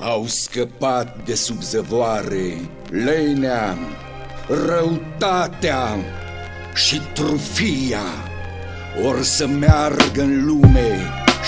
Au scăpat de sub zăvoare lenea, răutatea și trufia. Or să meargă în lume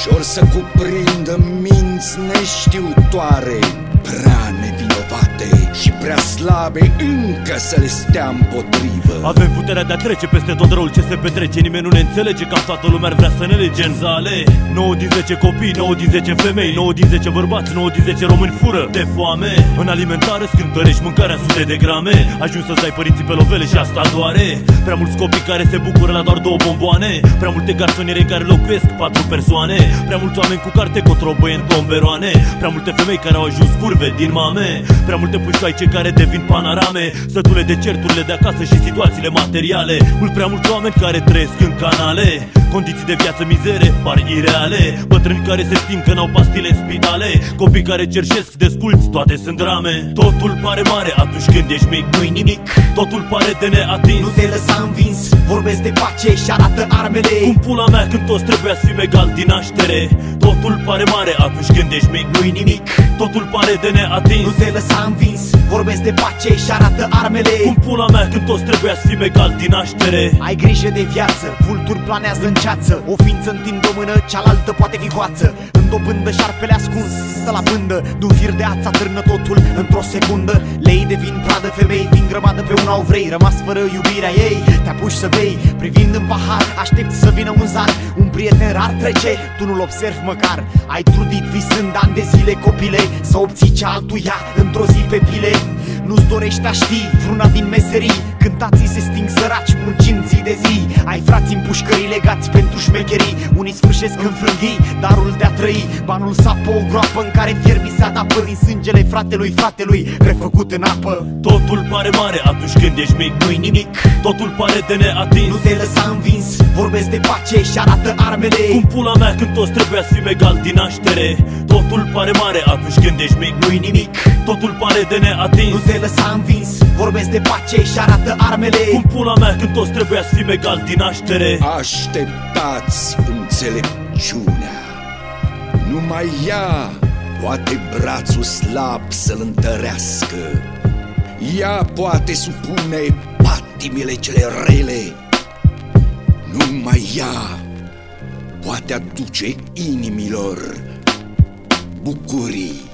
și or să cuprindă minți neștiutoare, prea nevinovate și prea slabe încă să le stea împotrivă. Avem puterea de a trece peste tot răul ce se petrece. Nimeni nu ne înțelege, cam toată lumea ar vrea să ne lege în zale. 9 din 10 copii, 9 din 10 femei, 9 din 10 bărbați, 9 din 10 români fură de foame. În alimentare scântărești mâncarea sute de grame. Ajungi să-ți dai părinții pe lovele și asta doare. Prea mulți copii care se bucură la doar 2 bomboane. Prea multe garsoniere în care locuiesc 4 persoane. Prea mulți oameni cu carte cotrobăie în tomberoane. Prea multe femei care au ajuns curve din mame. Prea multe puștoaice care devin panorame, sătule de certurile de acasă și situațiile materiale. Mult prea mulți oameni care trăiesc în canale, condiții de viață mizere par ireale. Bătrâni care se sting că n-au pastile în spitale. Copii care cerșesc desculți, toate sunt drame. Totul pare mare atunci când ești mic, nu-i nimic. Totul pare de neatins. Nu te lăsa învins, vorbesc de pace și arată armele. Cum pula mea când toți trebuia să fim egal din naștere. Totul pare mare atunci când ești mic, nu-i nimic. Totul pare de neatins. Nu te lăsa învins, vorbesc de pace și arată armele. Cum pula mea când toți trebuia să fim egal din naștere. Ai grijă de viață, vulturi planează în ceață. O ființă întinde o mână, cealaltă poate fi hoață. În dobândă șarpele ascuns stă la pândă. De-un fir de ață atârnă totul într-o secundă. Lei devin pradă, femei din grămadă pe una o vrei. Rămas fără iubirea ei, te apuci să bei. Privind în pahar, aștepți să vină un zar. Un prieten rar trece, tu nu-l observi măcar. Ai trudit visând ani de zile, copile, să obții ce altuia într-o zi pe pile. Nu-ți dorești a ști vreuna din meserii. Cântații se sting săraci muncind zi de zi. Ai frați în pușcării legați pentru șmecherii. Unii sfârșesc în frânghii darul de a trăi. Banul sapă o groapă în care fierbii se adapă din sângele fratelui refăcut în apă. Totul pare mare atunci când ești mic, nu-i nimic. Totul pare de neatins. Nu te lăsa învins, vorbesc de pace și arată armele. Cum pula mea când toți trebuia să fim egal din naștere. Totul pare mare atunci când ești mic, nu-i nimic. Totul pare de neatins. Nu te lăsa învins, vorbesc de pace și arată armele. Cum pula mea când toți trebuia să fim egal din naștere. Așteptați înțelepciunea, numai ea poate brațul slab să-l întărească. Ea poate supune patimile cele rele. Numai ea poate aduce inimilor bucurii.